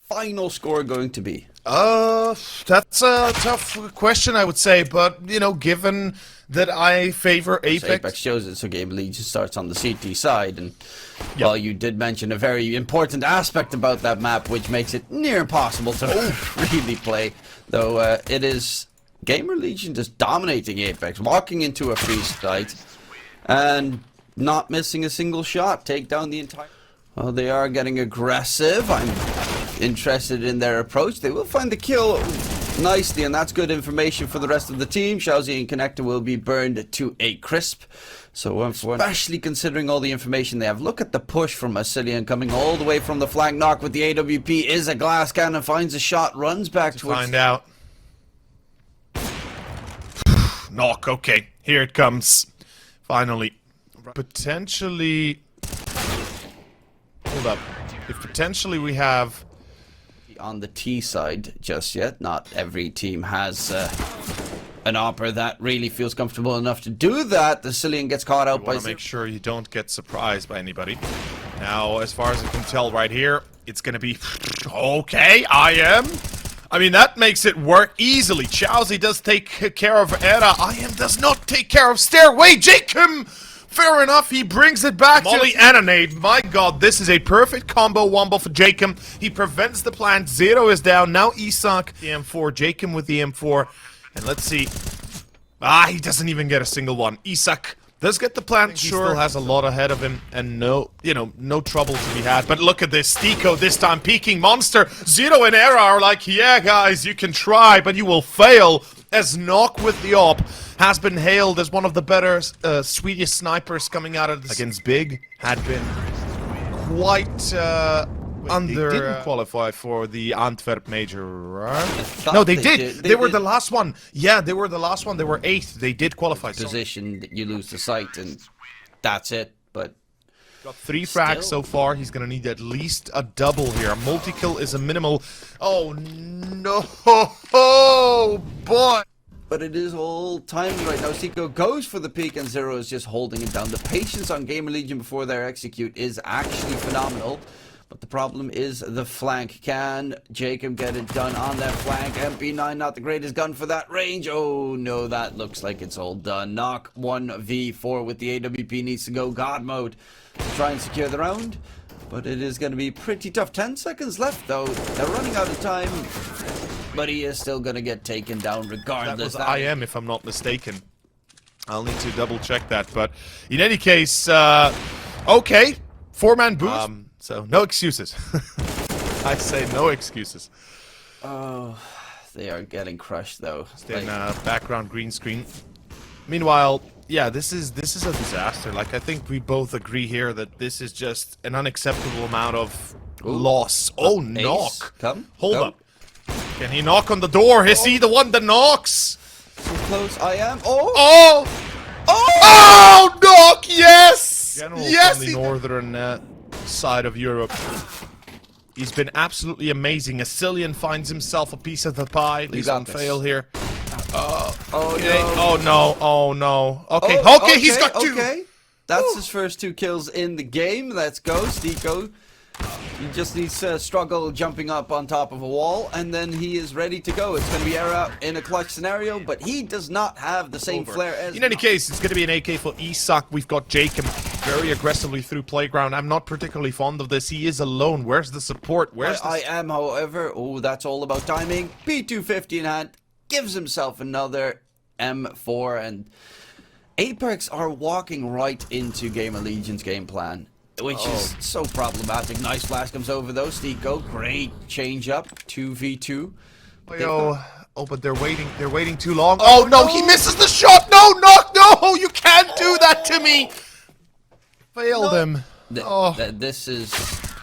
final score going to be? That's a tough question, I would say, but, you know, given that I favor Apeks... Apeks shows it, so GamerLegion starts on the CT side, and, well, you did mention a very important aspect about that map, which makes it near impossible to really play, though it is GamerLegion just dominating Apeks, walking into a free site, and not missing a single shot, take down the entire... Well, they are getting aggressive. I'm interested in their approach. They will find the kill nicely, and that's good information for the rest of the team. Xiaozi and Connector will be burned to a crisp. So especially considering all the information they have. Look at the push from Asilian coming all the way from the flank. Knock with the AWP is a glass cannon, finds a shot, runs back to find out. Knock, okay. Here it comes. Finally. Potentially... Hold up. If potentially we have... On the T side just yet, not every team has an opera that really feels comfortable enough to do that. The Cillian gets caught out by... You want to make sure you don't get surprised by anybody. Now, as far as I can tell right here, it's going to be... Okay, I mean, that makes it work easily. Chowsy does take care of Era. does not take care of Stairway. Jacob! Fair enough, he brings it back Molly and a nade. My god, this is a perfect combo wombo for Jacob. He prevents the plant. Zero is down. Now Isak, the M4. Jacob with the M4. And let's see. He doesn't even get a single one. Isak does get the plant. He still has a lot ahead of him. And no trouble to be had. But look at this. Stiko this time peeking. Monster. Zero and Era are like, yeah, guys, you can try, but you will fail. As Knock with the op has been hailed as one of the better Swedish snipers coming out of this. Against Big, had been quite under... They didn't qualify for the Antwerp Major, right? No, they did. They were the last one. Yeah, they were the last one. They were 8th. They did qualify. Position, you lose the sight, and that's it, but... Got 3 frags so far. He's gonna need at least a double here. A multi-kill is a minimal. Oh no! Oh boy! But it is all timing right now. Seiko goes for the peak, and Zero is just holding it down. The patience on GamerLegion before they execute is actually phenomenal. But the problem is the flank. Can Jacob get it done on that flank? MP9 not the greatest gun for that range. Oh no, that looks like it's all done. Knock 1v4 with the AWP needs to go God mode to try and secure the round. But it is going to be pretty tough. 10 seconds left though. They're running out of time. But he is still going to get taken down regardless. That was IM if I'm not mistaken. I'll need to double check that. But in any case, okay. 4-man boost. So, no excuses. I say no excuses. Oh, they are getting crushed though. Stay in background green screen. Meanwhile, yeah, this is a disaster. Like, I think we both agree here that this is just an unacceptable amount of loss. Oh, Knock. Hold up. Can he knock on the door? Is he the one that knocks? So close, I am. Oh, Knock, yes! Yes! From the northern side of Europe. He's been absolutely amazing. Asilian finds himself a piece of the pie. At least on fail here. Oh no. Okay, he's got 2. Okay. That's his first 2 kills in the game. Let's go, Stiko. He just needs to struggle jumping up on top of a wall, and then he is ready to go. It's going to be Era in a clutch scenario, but he does not have the same flair as... In any case, it's going to be an AK for Isak. We've got Jacob very aggressively through playground. I'm not particularly fond of this. He is alone. Where's the support? I am, however... Oh, that's all about timing. P250 in hand. Gives himself another M4, and Apeks are walking right into GamerLegion's game plan, which is so problematic. Nice flash comes over though. Stiko, great change up. 2v2. But they're waiting too long. Oh no, he misses the shot. No, Knock, no, you can't do that to me. Failed him. This is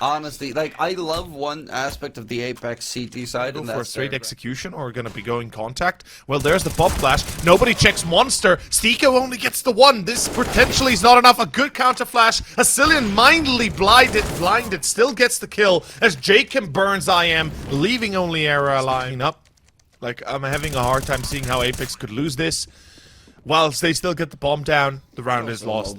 honestly, like, I love one aspect of the Apeks CT side. Go for a straight execution, or gonna be going contact. Well, there's the pop flash. Nobody checks Monster. Stiko only gets the 1. This potentially is not enough. A good counter flash. Asilian mindly blinded, still gets the kill as Jacob burns IM, leaving only Era alive. Up. Like, I'm having a hard time seeing how Apeks could lose this. Whilst they still get the bomb down, the round is lost.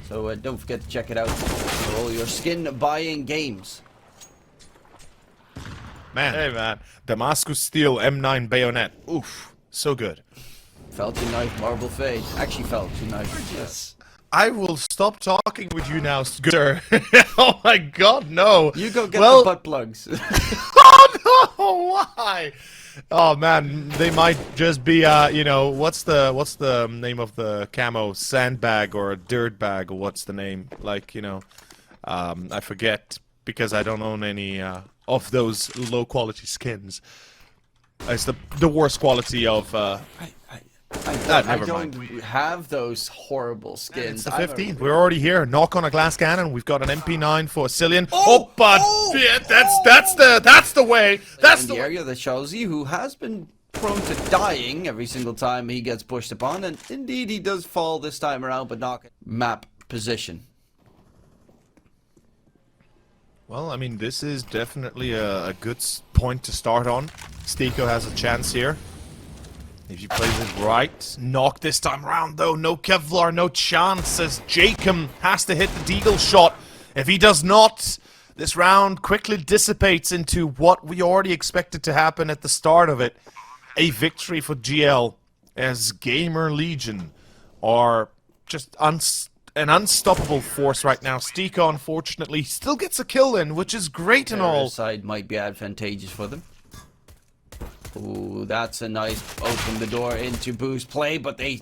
So don't forget to check it out for all your skin buying games. Man, hey man, Damascus Steel M9 bayonet. Oof, so good. Felt your knife, marble fade. Actually felt your knife. Yes. I will stop talking with you now, sir. Oh my god, no. You go get the butt plugs. Oh no, why? Oh man, they might just be you know, what's the name of the camo? Sandbag or a dirt bag, or what's the name? Like, you know, I forget because I don't own any of those low quality skins. It's the worst quality of I don't have those horrible skins. It's the 15th. We're already here. Knock on a glass cannon. We've got an MP9 for Cillian. Yeah, that's the way. That's the area that Chelsea, who has been prone to dying every single time he gets pushed upon, and indeed he does fall this time around, but not map position. Well, I mean, this is definitely a good point to start on. Stiko has a chance here. If he plays it right. Knock this time around, though. No Kevlar, no chance, as Jacob has to hit the deagle shot. If he does not, this round quickly dissipates into what we already expected to happen at the start of it. A victory for GL, as GamerLegion are just an unstoppable force right now. Stiko, unfortunately, still gets a kill in, which is great and all. Side might be advantageous for them. Ooh, that's a nice open the door into boost play, but they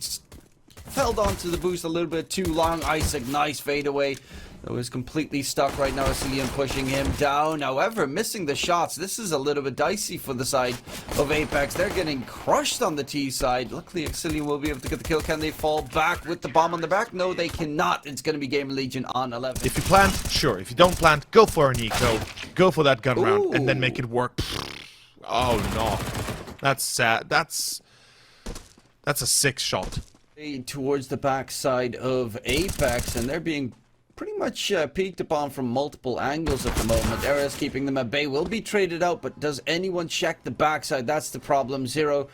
held on to the boost a little bit too long. Isaac, nice fadeaway. Though is completely stuck right now. Cillian pushing him down. However, missing the shots. This is a little bit dicey for the side of Apeks. They're getting crushed on the T side. Luckily, Cillian will be able to get the kill. Can they fall back with the bomb on the back? No, they cannot. It's going to be GamerLegion on 11. If you plant, sure. If you don't plant, go for an eco. Go for that gun round and then make it work. Oh no, that's sad. That's a 6 shot. Towards the back side of Apeks, and they're being pretty much peeked upon from multiple angles at the moment. Eras keeping them at bay, will be traded out, but does anyone check the backside? That's the problem. Zero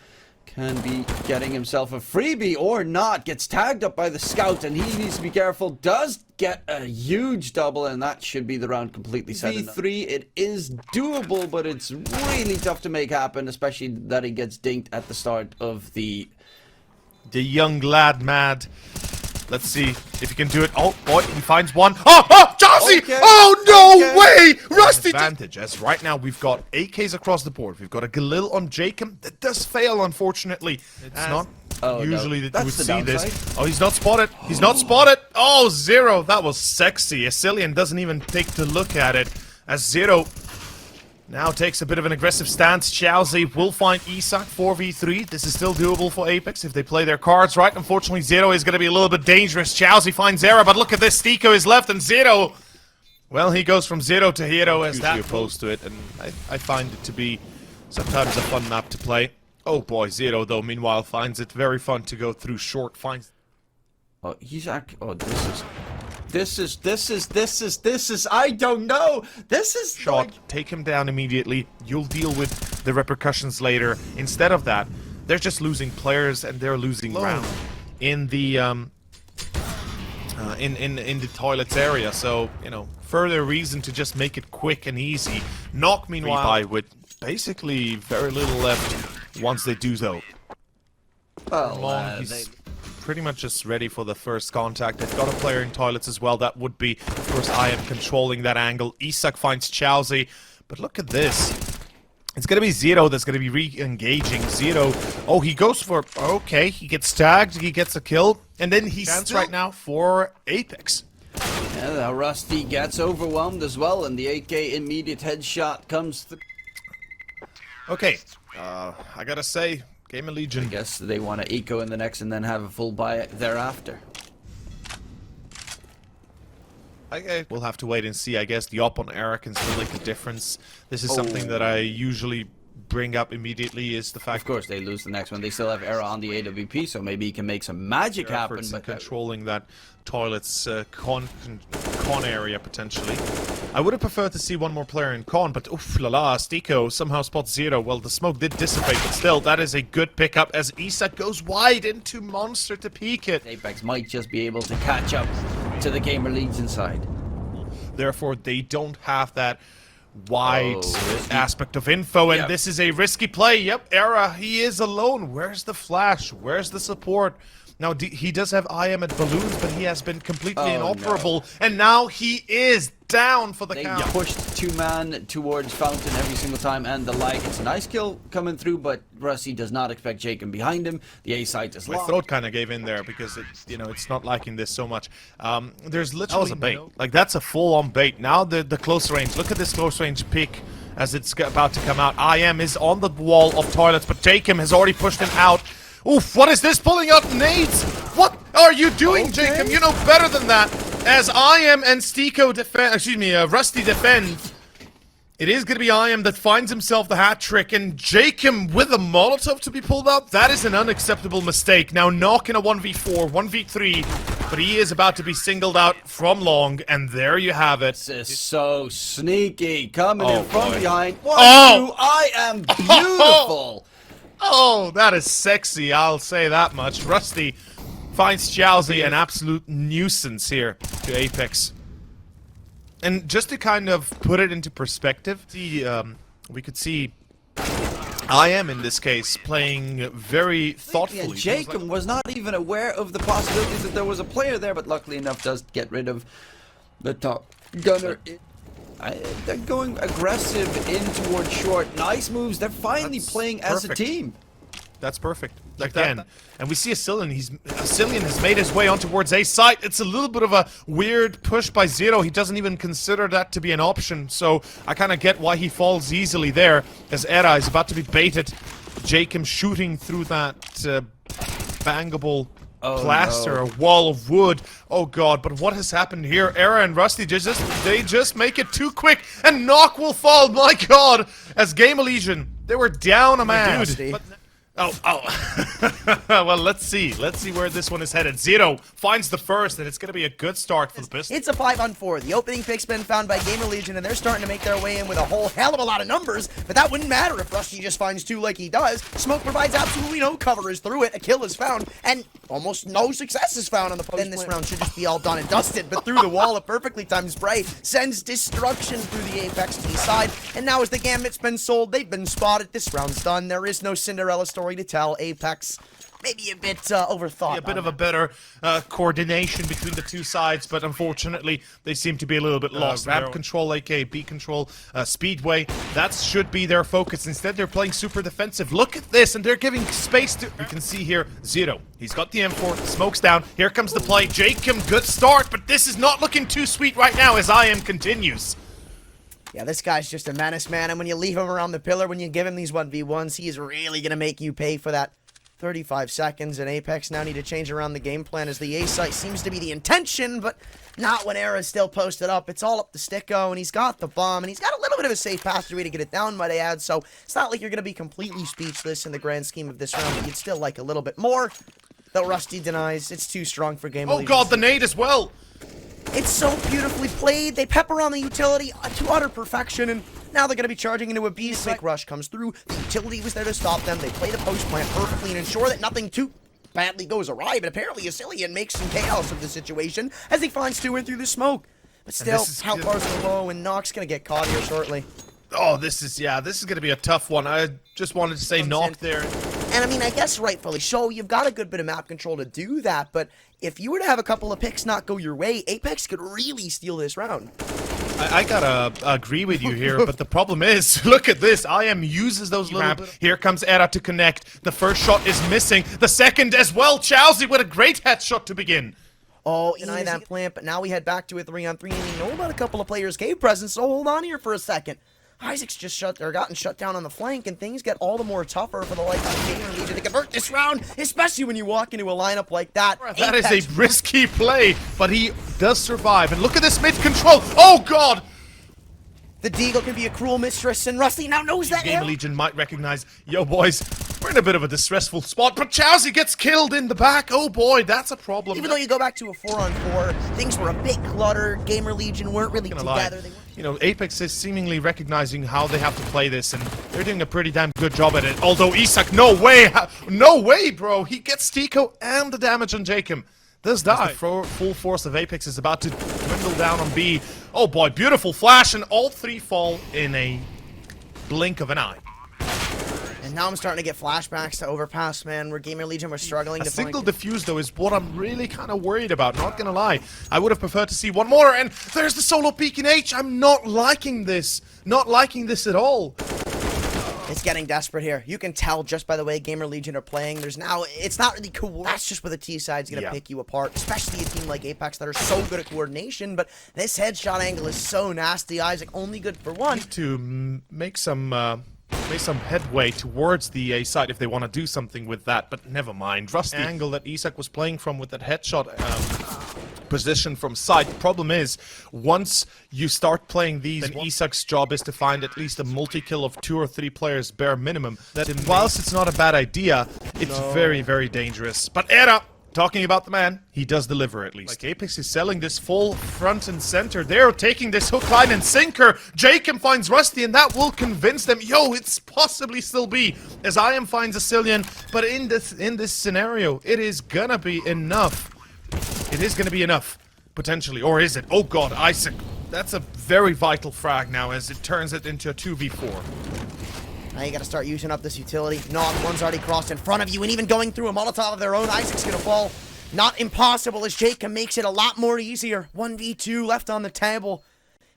can be getting himself a freebie or not. Gets tagged up by the scout, and he needs to be careful. Does get a huge double, and that should be the round completely set. V3, it is doable, but it's really tough to make happen, especially that he gets dinked at the start of the young lad mad. Let's see if he can do it. Oh boy, he finds one. Oh, Chelsea! Okay. Oh no way! Rusty advantage, as right now we've got AKs across the board. We've got a Galil on Jacob. That does fail, unfortunately. It's not usually that you would see this. Oh, he's not spotted. He's not spotted. Oh, Zero. That was sexy. Cillian doesn't even take to look at it. As Zero now takes a bit of an aggressive stance. Chelsea will find Isak 4v3. This is still doable for Apeks if they play their cards right. Unfortunately, Zero is going to be a little bit dangerous. Chelsea finds Zero, but look at this. Stiko is left, and Zero, well, he goes from zero to hero as that opposed to it, and I find it to be sometimes a fun map to play. Oh boy, Zero though, meanwhile, finds it very fun to go through short. Finds. Oh, he's actually. Oh, this is. I don't know. This is shot. like... Take him down immediately. You'll deal with the repercussions later. Instead of that, they're just losing players and they're losing round in the in the toilets area. So you know, further reason to just make it quick and easy. Knock meanwhile by with basically very little left. Once they do though. Well, he's pretty much just ready for the first contact. They've got a player in toilets as well. That would be, of course, I am controlling that angle. Isak finds Chelsea, but look at this. It's going to be Zero that's going to be re-engaging. Zero, oh, he goes for, okay, he gets tagged, he gets a kill, and then he stands right now for Apeks. Yeah, now Rusty gets overwhelmed as well, and the 8K immediate headshot comes through. Okay, I gotta say, GamerLegion. I guess they want to eco in the next and then have a full buy thereafter. Okay, we'll have to wait and see. I guess the op on Era can still make a difference. This is something that I usually bring up immediately, is the fact... Of course, they lose the next one. They still have Era on the AWP, so maybe he can make some magic happen. But controlling that toilets con area, potentially. I would have preferred to see one more player in con, but oof la la, Stiko somehow spots Zero. Well, the smoke did dissipate, but still, that is a good pickup as Isak goes wide into Monster to peek it. Apeks might just be able to catch up to the GamerLegion side. Therefore, they don't have that wide aspect of info, and this is a risky play. Yep, Era, he is alone. Where's the flash? Where's the support? Now, he does have IM at balloons, but he has been completely inoperable, and now he is down for the count. They pushed 2-man towards Fountain every single time, and the lag. It's a nice kill coming through, but Rusty does not expect Jacob behind him. The A site is locked. My throat kind of gave in there because it's not liking this so much. There's literally that was a bait. Like, that's a full-on bait. Now the close range. Look at this close range pick as it's about to come out. IM is on the wall of toilets, but Jacob has already pushed him out. Oof, what is this? Pulling out nades? What are you doing, Jacob? You know better than that. As IM and Stiko defend, Rusty defend, it is going to be IM that finds himself the hat trick, and Jacob with a Molotov to be pulled out. That is an unacceptable mistake. Now Knock in a 1v4, 1v3, but he is about to be singled out from long, and there you have it. This is so sneaky, coming in from behind. I am beautiful. Oh, that is sexy, I'll say that much. Rusty finds Chelsea an absolute nuisance here to Apeks. And just to kind of put it into perspective, we could see IM in this case playing very thoughtfully. And Jacob was not even aware of the possibility that there was a player there, but luckily enough does get rid of the top gunner. They're going aggressive in towards short. Nice moves. They're finally playing as a team. That's perfect. Again, and we see Cillian. Cillian has made his way on towards A site. It's a little bit of a weird push by Zero. He doesn't even consider that to be an option. So I kind of get why he falls easily there, as Era is about to be baited. Jacob shooting through that bangable plaster, a wall of wood. Oh god, but what has happened here? Era and Rusty they just make it too quick, and Knock will fall. My god, as GamerLegion, they were down a man. Dude. Well, let's see where this one is headed. Zero finds the first, and it's going to be a good start for the Pistols. It's a 5-on-4. The opening pick's been found by GamerLegion, and they're starting to make their way in with a whole hell of a lot of numbers, but that wouldn't matter if Rusty just finds 2 like he does. Smoke provides absolutely no cover as through it. A kill is found, and almost no success is found on the post. Then this round should just be all done and dusted, but through the wall, a perfectly timed spray sends destruction through the Apeks to the side, and now as the Gambit's been sold, they've been spotted. This round's done. There is no Cinderella story to tell. Apeks maybe a bit overthought. A bit of a better coordination between the two sides, but unfortunately they seem to be a little bit lost. Ramp control, aka B control, Speedway, that should be their focus. Instead they're playing super defensive. Look at this, and they're giving space to... You can see here, Zero. He's got the M4, smoke's down. Here comes the play. Jacob, good start, but this is not looking too sweet right now as IM continues. Yeah, this guy's just a menace, man, and when you leave him around the pillar, when you give him these 1v1s, he is really going to make you pay for that 35 seconds, and Apeks now need to change around the game plan as the A site seems to be the intention, but not when Era's still posted up. It's all up to Stiko, and he's got the bomb, and he's got a little bit of a safe pathway to get it down, might I add, so it's not like you're going to be completely speechless in the grand scheme of this round, but you'd still like a little bit more. Though Rusty denies, it's too strong for GamerLegion. Oh god, the nade as well! It's so beautifully played. They pepper on the utility to utter perfection, and now they're going to be charging into a B site. Rush comes through. The utility was there to stop them. They play the post plant perfectly and ensure that nothing too badly goes awry, but apparently Cillian makes some chaos of the situation as he finds 2 in through the smoke. But still, how far's the low, and Knock's going to get caught here shortly. Oh, this is going to be a tough one. I just wanted to say Knock there. And I mean, I guess rightfully so. You've got a good bit of map control to do that, but if you were to have a couple of picks not go your way, Apeks could really steal this round. I gotta agree with you here, but the problem is, look at this. IM uses those little... Here comes Era to connect. The first shot is missing. The second as well. Chelsea with a great headshot to begin. Oh, deny that plant, but now we head back to a 3-on-3, and we know about a couple of players' cave presence, so hold on here for a second. Isaac's just gotten shut down on the flank, and things get all the more tougher for the likes of GamerLegion to convert this round, especially when you walk into a lineup like that. That is a risky play, but he does survive. And look at this mid-control. Oh, God! The Deagle can be a cruel mistress, and Rusty now knows that. GamerLegion might recognize, yo, boys, we're in a bit of a distressful spot, but Chelsea gets killed in the back. Oh, boy, that's a problem. Even though you go back to a 4-on-4, things were a bit cluttered. GamerLegion weren't really together. You know, Apeks is seemingly recognizing how they have to play this, and they're doing a pretty damn good job at it. Although Isak, no way, bro. He gets Tico and the damage on Jacob. does die. The full force of Apeks is about to dwindle down on B. Oh boy, beautiful flash, and all three fall in a blink of an eye. And now I'm starting to get flashbacks to Overpass, man, where GamerLegion was struggling to single find... defuse, though, is what I'm really kind of worried about, not gonna lie. I would have preferred to see one more, and there's the solo peek in H. I'm not liking this. Not liking this at all. It's getting desperate here. You can tell just by the way GamerLegion are playing. There's now... It's not really cool. That's just where the T side's gonna pick you apart, especially a team like Apeks that are so good at coordination, but this headshot angle is so nasty. Isaac only good for one. Need to make some headway towards the A side if they want to do something with that, but never mind. Rusty angle that Isak was playing from with that headshot position from side. The problem is, once you start playing these, then Isak's job is to find at least a multi-kill of 2 or 3 players bare minimum. That, whilst it's not a bad idea, it's very, very dangerous. But Era, talking about the man, he does deliver at least. Like Apeks is selling this full front and center. They're taking this hook, line, and sinker. Jacob finds Rusty, and that will convince them. Yo, it's possibly still B, as IM finds a Cillian. But in this scenario, it is gonna be enough. It is gonna be enough, potentially. Or is it? Oh god, Isaac. That's a very vital frag now, as it turns it into a 2v4. Now you gotta start using up this utility. Not one's already crossed in front of you, and even going through a Molotov of their own, Isaac's gonna fall. Not impossible, as Jacob makes it a lot more easier. 1v2 left on the table.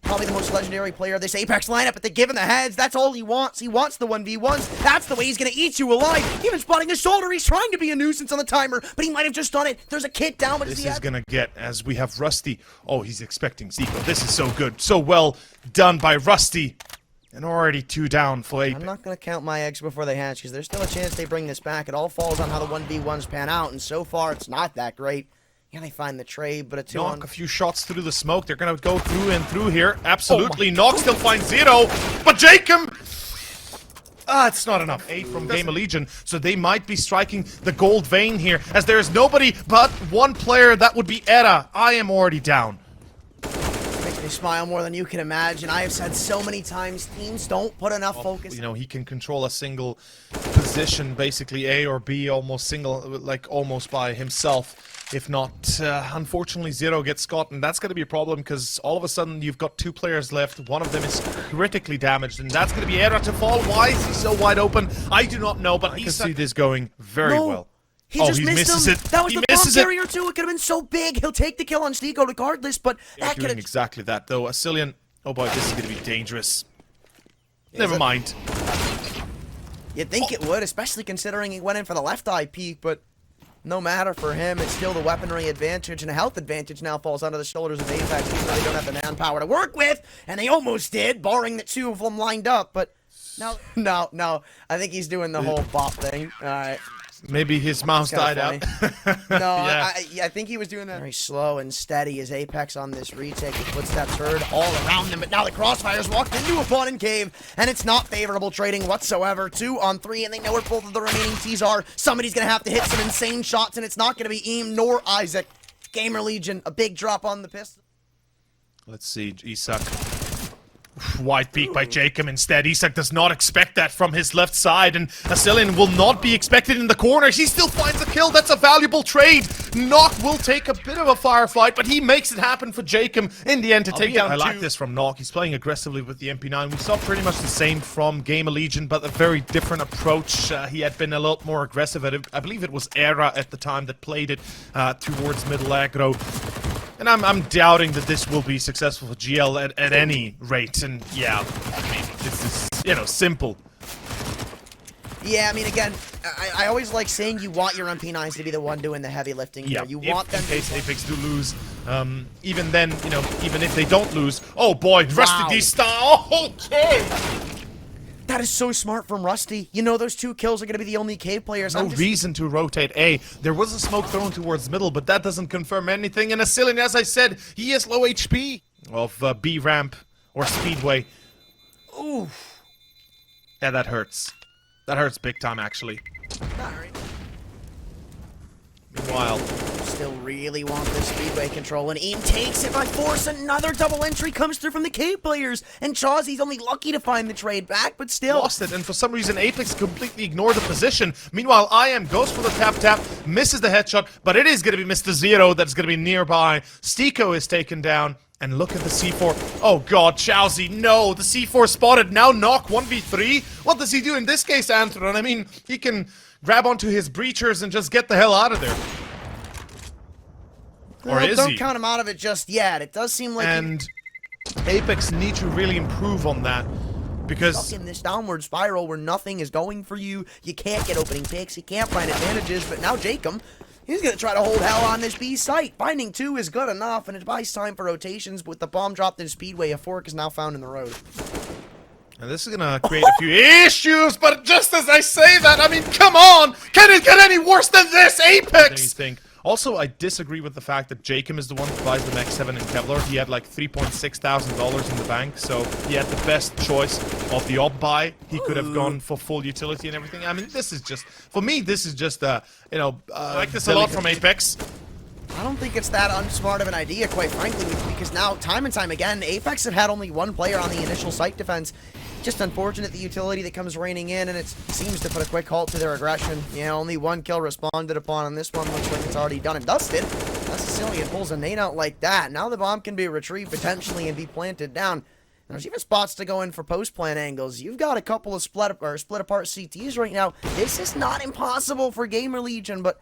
Probably the most legendary player of this Apeks lineup, but they give him the heads. That's all he wants. He wants the 1v1s. That's the way he's gonna eat you alive. Even spotting his shoulder, he's trying to be a nuisance on the timer, but he might have just done it. There's a kid down, but this is gonna get, as we have Rusty. Oh, he's expecting Zico. This is so good. So well done by Rusty. And already 2 down for Apeks. I'm not going to count my eggs before they hatch, because there's still a chance they bring this back. It all falls on how the 1v1s pan out, and so far it's not that great. Yeah, they find the trade, but a 2 Knock a few shots through the smoke. They're going to go through and through here. Absolutely. Knock still finds Zero, but Jacob... it's not enough. A from GamerLegion, so they might be striking the gold vein here, as there is nobody but one player. That would be Era. I am already down. Makes me smile more than you can imagine. I have said so many times, teams don't put enough focus. You know, he can control a single position, basically A or B, almost by himself. If not, unfortunately, Zero gets caught, and that's going to be a problem, because all of a sudden you've got 2 players left. One of them is critically damaged, and that's going to be Era to fall. Why is he so wide open? I do not know, but I can see this going very well. He just misses him. That was the bomb carrier too. It could have been so big. He'll take the kill on Stigo regardless, but that could have... exactly that, though. A Cillian... Oh boy, this is going to be dangerous. Never mind. You'd think it would, especially considering he went in for the left eye peek, but no matter for him. It's still the weaponry advantage, and a health advantage now falls onto the shoulders of Apeks, even though they don't have the manpower to work with, and they almost did, barring the 2 of them lined up, but... No. I think he's doing the whole bop thing. Alright. Maybe his mouse died out. No, yeah. I think he was doing that very slow and steady as Apeks on this retake. The footsteps heard all around them, but now the Crossfire's walked into a pawn and cave, and it's not favorable trading whatsoever. 2 on 3, and they know where both of the remaining T's are. Somebody's going to have to hit some insane shots, and it's not going to be Eam nor Isaac. GamerLegion, a big drop on the pistol. Let's see, Isak. Wide peek by Jacob instead. Isak does not expect that from his left side, and Cillian will not be expected in the corners. He still finds a kill. That's a valuable trade. Knock will take a bit of a firefight, but he makes it happen for Jacob in the end to take down 2. I like this from Knock. He's playing aggressively with the MP9. We saw pretty much the same from GamerLegion, but a very different approach. He had been a lot more aggressive at it. I believe it was Era at the time that played it towards middle aggro. And I'm doubting that this will be successful for GL at any rate. And yeah, I mean, this is, you know, simple. Yeah, I mean, again, I always like saying you want your MP9s to be the one doing the heavy lifting here. You want them in case Apeks do lose. Even then, you know, even if they don't lose. Oh boy, Rusty D-Star. Okay. That is so smart from Rusty. You know those 2 kills are going to be the only cave players. No reason to rotate A. There was a smoke thrown towards middle, but that doesn't confirm anything. And a Cillian, as I said, he has low HP. Of B ramp or speedway. Ooh. Yeah, that hurts. That hurts big time, actually. Alright. Meanwhile, still really want this speedway control, and Eam takes it by force. Another double entry comes through from the K players, and Chawsy's only lucky to find the trade back, but still. Lost it, and for some reason Apeks completely ignored the position. Meanwhile, IM goes for the tap, misses the headshot, but it is going to be Mr. Zero that's going to be nearby. Stiko is taken down. And look at the C4. Oh god, Chawsy, no! The C4 spotted, now Knock 1v3? What does he do in this case, Anthron? I mean, he can grab onto his breachers and just get the hell out of there. Or is he? Don't count him out of it just yet. It does seem like And Apeks need to really improve on that. Because stuck in this downward spiral where nothing is going for you. You can't get opening picks, you can't find advantages, but now Jacob, he's going to try to hold hell on this B site. Finding 2 is good enough, and it buys time for rotations, but with the bomb dropped in Speedway, a fork is now found in the road. and this is going to create a few issues, but just as I say that, I mean, come on! Can it get any worse than this, Apeks? Also, I disagree with the fact that Jacob is the one who buys the Max 7 in Kevlar. He had like $3,600 in the bank, so he had the best choice of the op buy. He could have gone for full utility and everything. I mean, this is just, for me, this is just, I like this a lot from Apeks. I don't think it's that unsmart of an idea, quite frankly, because now, time and time again, Apeks have had only one player on the initial site defense. Just unfortunate the utility that comes raining in, and it seems to put a quick halt to their aggression. Yeah, only 1 kill responded upon on this one. Looks like it's already done and dusted. That's Sicilian pulls a nade out like that. Now the bomb can be retrieved potentially and be planted down. There's even spots to go in for post-plant angles. You've got a couple of split apart CTs right now. This is not impossible for GamerLegion, but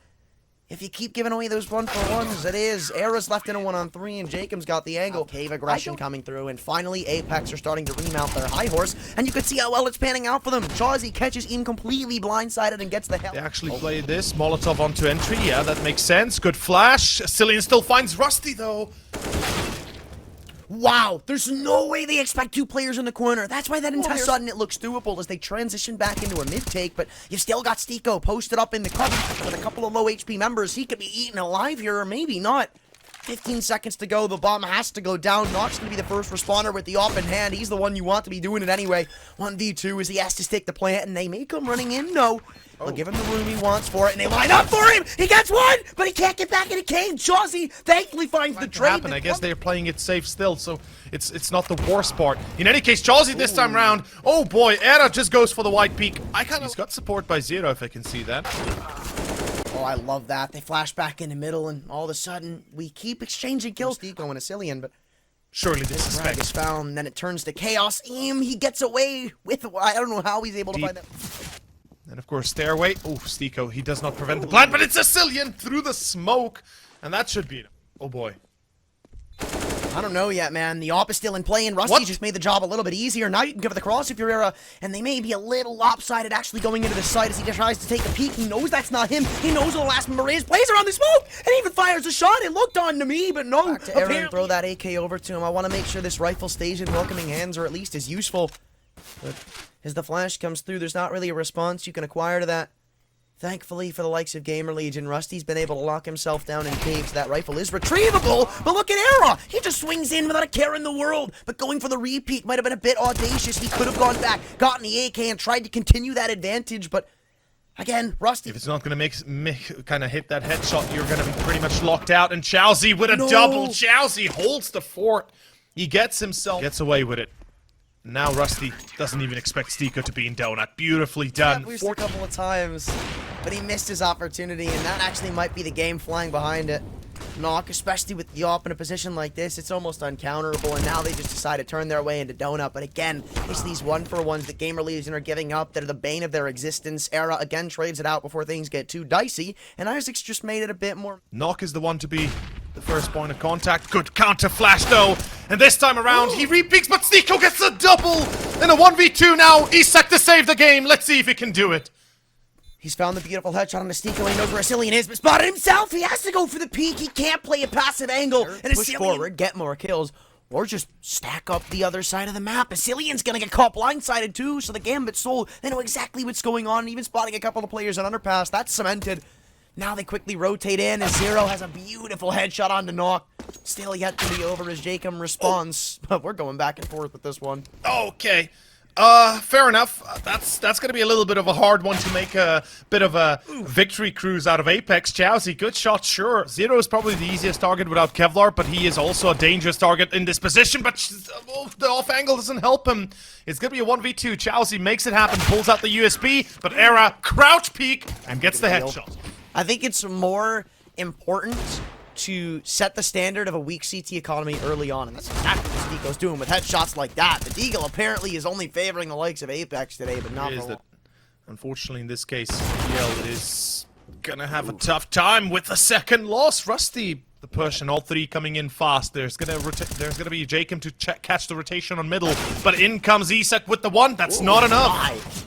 if you keep giving away those 1-for-1s, it is. Era's left in a 1-on-3, and Jacob's got the angle. Cave aggression coming through, and finally Apeks are starting to remount their high horse, and you can see how well it's panning out for them. Chawsy catches Eam completely blindsided and gets the hell. They actually played this. Molotov onto entry. Yeah, that makes sense. Good flash. Cillian still finds Rusty, though. Wow, there's no way they expect 2 players in the corner. That's why that entire sudden it looks doable as they transition back into a mid-take, but you've still got Stiko posted up in the cover with a couple of low HP members. He could be eaten alive here, or maybe not. 15 seconds to go, the bomb has to go down. Nock's gonna be the first responder with the op in hand. He's the one you want to be doing it anyway. 1v2 as he has to stick the plant, and they may come running in. No. They'll give him the room he wants for it, and they line up for him! He gets one, but he can't get back in the cave. Chawsy thankfully finds the trade. I guess they're playing it safe still, so it's not the worst part. In any case, Chawsy this time round, oh boy, Era just goes for the white peak. He's got support by Zero, if I can see that. Oh, I love that. They flash back in the middle, and all of a sudden, we keep exchanging kills. Stiko and Cillian, but surely this frag is found, and then it turns to chaos. Eam, he gets away with, I don't know how he's able to find that. And of course, stairway. Oh, Stiko, he does not prevent the plant, but it's a Cillian through the smoke. And that should be it. Oh boy. I don't know yet, man. The op is still in play, and Rusty just made the job a little bit easier. Now you can give it the cross if you're Era, and they may be a little lopsided actually going into the site as he tries to take a peek. He knows that's not him. He knows where the last member is. Plays around the smoke, and even fires a shot. It looked on to me, but no. Back to Era and throw that AK over to him. I want to make sure this rifle stays in welcoming hands, or at least is useful. But as the flash comes through, there's not really a response you can acquire to that. Thankfully for the likes of GamerLegion, Rusty's been able to lock himself down in caves. That rifle is retrievable, but look at Era! He just swings in without a care in the world. But going for the repeat might have been a bit audacious. He could have gone back, gotten the AK, and tried to continue that advantage, but again, Rusty. If it's not going to kind of hit that headshot, you're going to be pretty much locked out. And Chawsy with a double. Chawsy holds the fort. He gets away with it. Now Rusty doesn't even expect Stiko to be in donut. Beautifully done. A couple of times, but he missed his opportunity, and that actually might be the game flying behind it. Knock, especially with the op in a position like this, it's almost uncounterable, and now they just decide to turn their way into donut. But again, it's these 1-for-1s that GamerLegion are giving up that are the bane of their existence. Era again trades it out before things get too dicey, and Isaac's just made it a bit more. Knock is the one to be the first point of contact. Good counter flash though. And this time around, he repeaks, but Stiko gets a double in a 1v2 now. Isak to save the game. Let's see if he can do it. He's found the beautiful headshot on the Stiko. He knows where Cillian is, but spotted himself. He has to go for the peak. He can't play a passive angle. And push forward, get more kills, or just stack up the other side of the map. Cillian's gonna get caught blindsided too, so the Gambit soul, they know exactly what's going on. Even spotting a couple of players on underpass, that's cemented. Now they quickly rotate in, and Zero has a beautiful headshot onto Knock. Still yet to be over as Jacob responds, but we're going back and forth with this one. Okay. Fair enough. That's gonna be a little bit of a hard one to make a bit of a victory cruise out of Apeks. Chowsy, good shot, sure. Zero is probably the easiest target without Kevlar, but he is also a dangerous target in this position, but the off angle doesn't help him. It's gonna be a 1v2. Chowsy makes it happen, pulls out the USB, but Era crouch peek and gets the headshot. I think it's more important to set the standard of a weak CT economy early on, and that's exactly what Deagle's doing with headshots like that. The Deagle apparently is only favoring the likes of Apeks today, but not for long. Unfortunately, in this case, HiGHL is gonna have a tough time with the second loss. Rusty, the push, and all three coming in fast. There's gonna be Jacob to catch the rotation on middle, but in comes Isak with the one. That's not enough.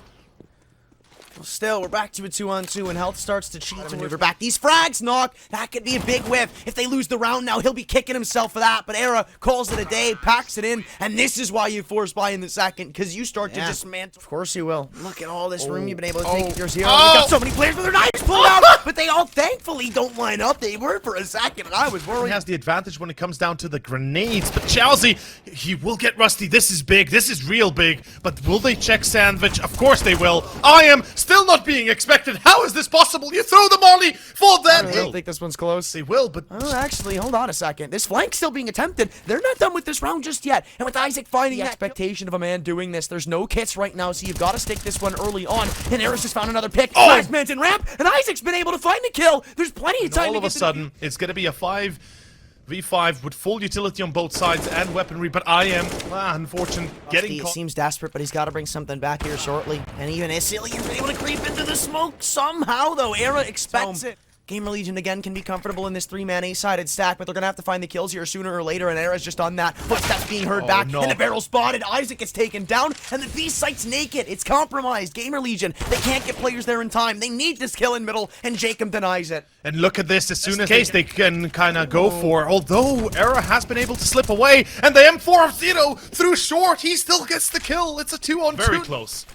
Well, still, we're back to a 2-on-2, and Health starts to cheat to maneuver back. These frags, Knock, that could be a big whiff. If they lose the round now, he'll be kicking himself for that, but Era calls it a day, packs it in, and this is why you force buy in the second, because you start to dismantle. Of course you will. Look at all this room you've been able to take with your Zero. You got so many players with their knives pulled out, but they all thankfully don't line up. They were for a second, and I was worried. He has the advantage when it comes down to the grenades, but Chowsy, he will get Rusty. This is big. This is real big, but will they check Sandwich? Of course they will. I am still not being expected. How is this possible? You throw the molly for that. I don't think this one's close. They will, but... Oh, actually, hold on a second. This flank's still being attempted. They're not done with this round just yet. And with Isaac finding the expectation of a man doing this, there's no kits right now, so you've got to stick this one early on. And Eris has found another pick. Last man's in ramp, and Isaac's been able to find the kill. There's plenty of time all of a sudden, it's going to be a 5v5 with full utility on both sides and weaponry, but I am, unfortunate, getting caught. He seems desperate, but he's got to bring something back here shortly. And even Isilian's been able to creep into the smoke somehow, though. Era expects it. GamerLegion again can be comfortable in this three-man A-sided stack, but they're gonna have to find the kills here sooner or later, and Era's just on that. Footsteps being heard back, and the barrel spotted. Isaac gets taken down, and the B site's naked. It's compromised. GamerLegion, they can't get players there in time. They need this kill in middle, and Jacob denies it. And look at this, as soon as they can kind of go for, although Era has been able to slip away, and the M4 of Zero through short, he still gets the kill. It's a 2-on-2. Very close.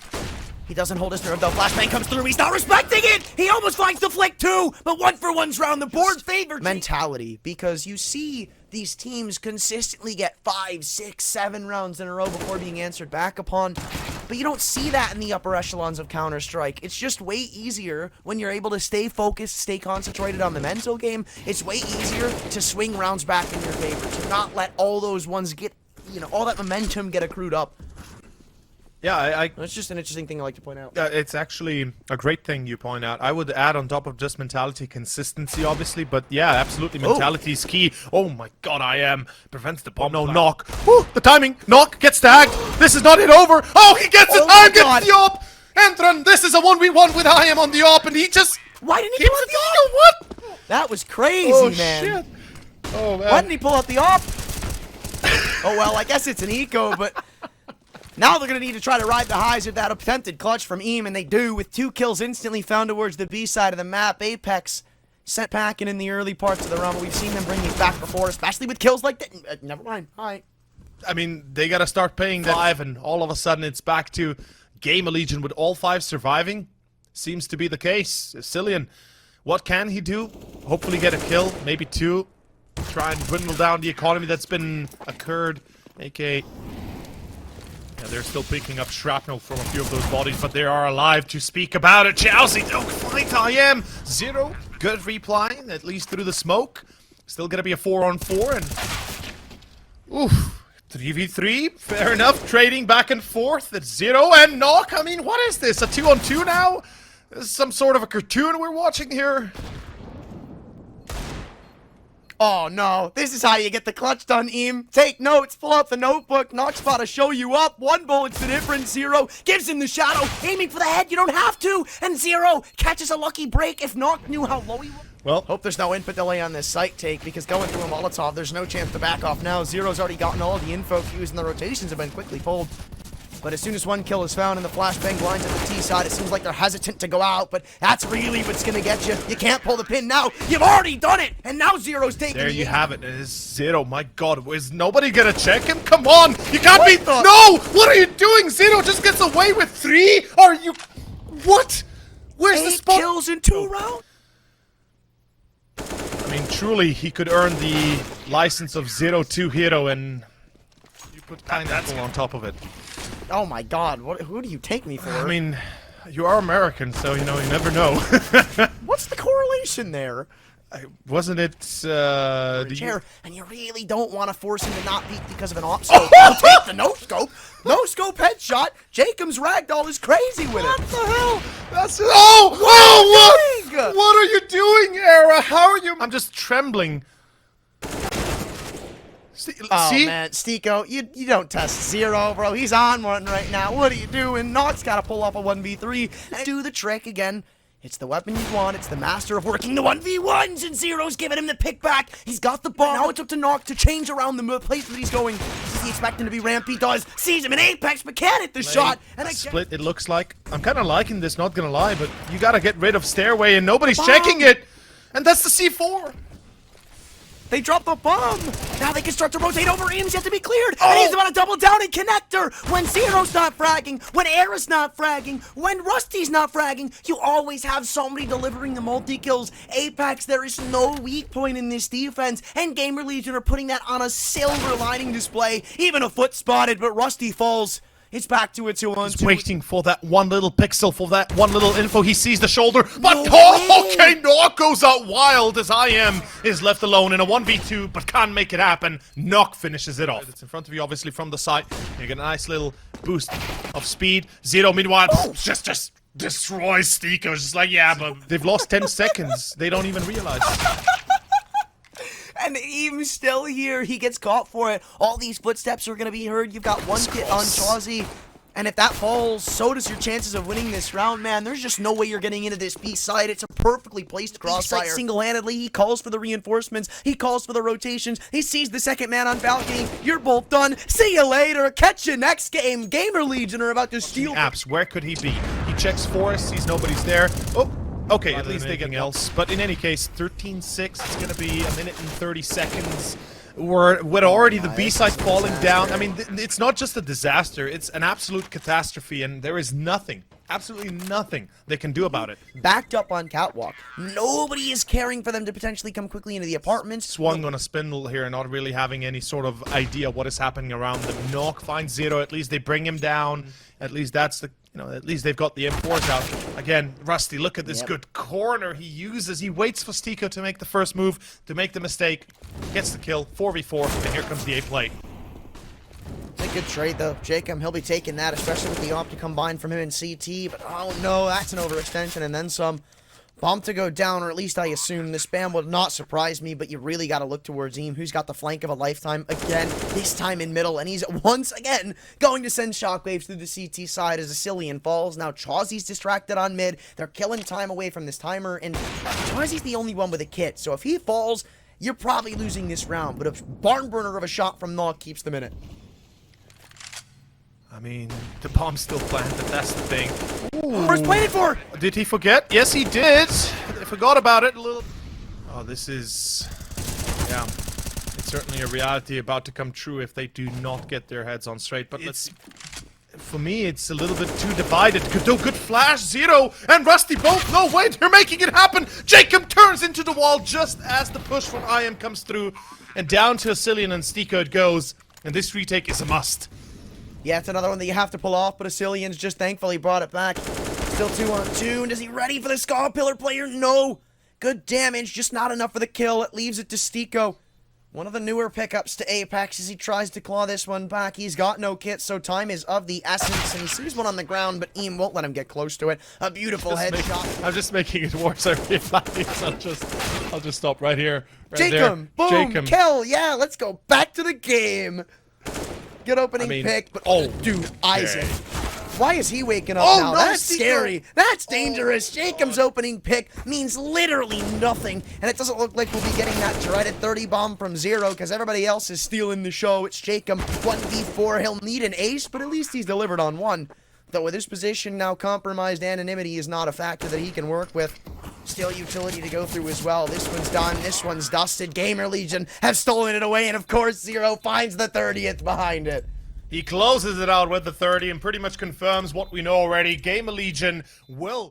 He doesn't hold his nerve though. Flashbang comes through. He's not respecting it. He almost finds the flick too, but 1-for-1's round the board favor mentality, because you see these teams consistently get 5, 6, 7 rounds in a row before being answered back upon. But you don't see that in the upper echelons of Counter-Strike. It's just way easier when you're able to stay focused, stay concentrated on the mental game. It's way easier to swing rounds back in your favor, to not let all those ones get, all that momentum get accrued up. Yeah, It's just an interesting thing I like to point out. It's actually a great thing you point out. I would add on top of just mentality, consistency, obviously, but yeah, absolutely, mentality is key. Oh my god, prevents the bomb. No, Knock. Woo, the timing. Knock gets tagged. This is not it over. Oh, he gets it. I gets the op. Entron, this is a 1v1 with I am on the op, and he just... Why didn't he pull out the op? What? That was crazy, man. Shit. Oh, man. Why didn't he pull out the op? Oh, well, I guess it's an eco, but... Now they're going to need to try to ride the highs of that attempted clutch from Eam, and they do, with 2 kills instantly found towards the B side of the map. Apeks sent packing in the early parts of the run, but we've seen them bring these back before, especially with kills like that. Never mind. All right. I mean, they got to start paying that 5, and all of a sudden it's back to GamerLegion with all 5 surviving. Seems to be the case. Cillian, what can he do? Hopefully get a kill, maybe 2. Try and dwindle down the economy that's been occurred. AK... Yeah, they're still picking up shrapnel from a few of those bodies, but they are alive to speak about it. Chelsea, don't fight I am. Zero, good reply, at least through the smoke. Still gonna be a 4-on-4, and... Oof, 3v3, fair enough, trading back and forth. It's Zero and Knock. I mean, what is this, a 2-on-2 now? This is some sort of a cartoon we're watching here. Oh no, this is how you get the clutch done, Eam. Take notes, pull out the notebook, Knock's about to show you up. 1 bullet's the difference. Zero gives him the shadow, aiming for the head, you don't have to. And Zero catches a lucky break if Knock knew how low he was. Well, hope there's no input delay on this site take, because going through a Molotov, there's no chance to back off now. Zero's already gotten all the info cues, and the rotations have been quickly pulled. But as soon as 1 kill is found and the flashbang blinds at the T side, it seems like they're hesitant to go out, but that's really what's gonna get you. You can't pull the pin now. You've already done it, and now Zero's taking there you have it. It is Zero. My god, is nobody gonna check him? Come on! You can't be... No! What are you doing? Zero just gets away with 3? Are you... What? Where's the spot? 8 kills in 2 rounds? I mean, truly, he could earn the license of 0-2 hero, and you put Pinnacle on top of it. Oh my God, who do you take me for? I mean, you are American, so, you know, you never know. What's the correlation there? Wasn't it, Chair, and you really don't want to force him to not peek because of an op scope. He'll take the no-scope. No-scope headshot. Jacob's ragdoll is crazy with it. What the hell? That's... What are you doing, Era? How are you... I'm just trembling. Oh, See? man, Stiko, you don't test Zero, bro. He's on one right now. What are you doing? Nox got to pull off a 1v3 and do the trick again. It's the weapon you want. It's the master of working the 1v1s, and Zero's giving him the pick back. He's got the bomb. Now it's up to Nox to change around the place that he's going. Does he expect him to be ramp? He does. Sees him in Apeks, but can't hit the shot. And split, it looks like. I'm kind of liking this, not gonna lie, but you gotta get rid of Stairway, and nobody's checking it. And that's the C4. They dropped the bomb! Now they can start to rotate over. Aim's yet to be cleared! And he's about to double down in Connector! When Zero's not fragging, when Era's not fragging, when Rusty's not fragging, you always have somebody delivering the multi-kills. Apeks, there is no weak point in this defense, and GamerLegion are putting that on a silver lining display. Even a foot spotted, but Rusty falls. It's back to a 2-on-2. He's waiting for that one little pixel, for that one little info. He sees the shoulder, but okay, Nock goes out wild as IM is left alone in a 1v2, but can't make it happen. Nock finishes it off. It's in front of you, obviously, from the side. You get a nice little boost of speed. Zero, meanwhile, just destroys Stiko. Just like, yeah, but they've lost 10 seconds. They don't even realize. And even still here, he gets caught for it. All these footsteps are going to be heard. You've got one hit on Chauzy. And if that falls, so does your chances of winning this round, man. There's just no way you're getting into this B side. It's a perfectly placed crossfire. Single-handedly, he calls for the reinforcements. He calls for the rotations. He sees the second man on balcony. You're both done. See you later. Catch you next game. GamerLegion are about to steal. Apps, where could he be? He checks Forest, sees nobody's there. Oh. Okay, at least they get else. But in any case, 13-6, it's going to be 1 minute and 30 seconds. With already the B side falling down. I mean, it's not just a disaster, it's an absolute catastrophe, and there is nothing, absolutely nothing they can do about it. Backed up on Catwalk. Nobody is caring for them to potentially come quickly into the apartments. Swung on a spindle here, not really having any sort of idea what is happening around them. Nock finds Zero, at least they bring him down. At least that's the, you know, at least they've got the M4s out. Again, Rusty, look at this good corner he uses. He waits for Stiko to make the first move, to make the mistake. Gets the kill, 4v4, and here comes the A play. It's a good trade, though. Jacob, he'll be taking that, especially with the op to combine from him in CT. But, oh no, that's an overextension, and then some. Bomb to go down, or at least I assume. The spam would not surprise me, but you really got to look towards Eam, who's got the flank of a lifetime again, this time in middle, and he's once again going to send shockwaves through the CT side as Cillian falls. Now Chauzy's distracted on mid. They're killing time away from this timer, and Chauzy's the only one with a kit, so if he falls, you're probably losing this round, but a barn burner of a shot from Nock keeps them in it. I mean, the bomb's still planted, that's the thing. Where's planted for? Did he forget? Yes, he did. I forgot about it a little. Oh, this is... yeah. It's certainly a reality about to come true if they do not get their heads on straight. But let's... for me, it's a little bit too divided. Good flash, Zero and Rusty both. No, wait, they're making it happen. Jacob turns into the wall just as the push from IM comes through. And down to Cillian and Stiko it goes. And this retake is a must. Yeah, it's another one that you have to pull off, but Cillian's just thankfully brought it back. Still 2-on-2, and is he ready for the Skull Pillar player? No! Good damage, just not enough for the kill. It leaves it to Stiko. One of the newer pickups to Apeks as he tries to claw this one back. He's got no kit, so time is of the essence, and he sees one on the ground, but Eam won't let him get close to it. A beautiful headshot. I'm just making it worse, I realize. I'll just stop right here. Right Jacob! There. Boom! Jacob. Kill! Yeah, let's go back to the game! Good opening pick, but dude, Isaac. Why is he waking up now? No, That's scary. That's dangerous. Jacob's opening pick means literally nothing, and it doesn't look like we'll be getting that dreaded 30 bomb from Zero because everybody else is stealing the show. It's Jacob, 1v4. He'll need an ace, but at least he's delivered on one. Though with his position now compromised, anonymity is not a factor that he can work with. Still utility to go through as well. This one's done. This one's dusted. GamerLegion have stolen it away, and of course Zero finds the 30th behind it. He closes it out with the 30 and pretty much confirms what we know already. GamerLegion will...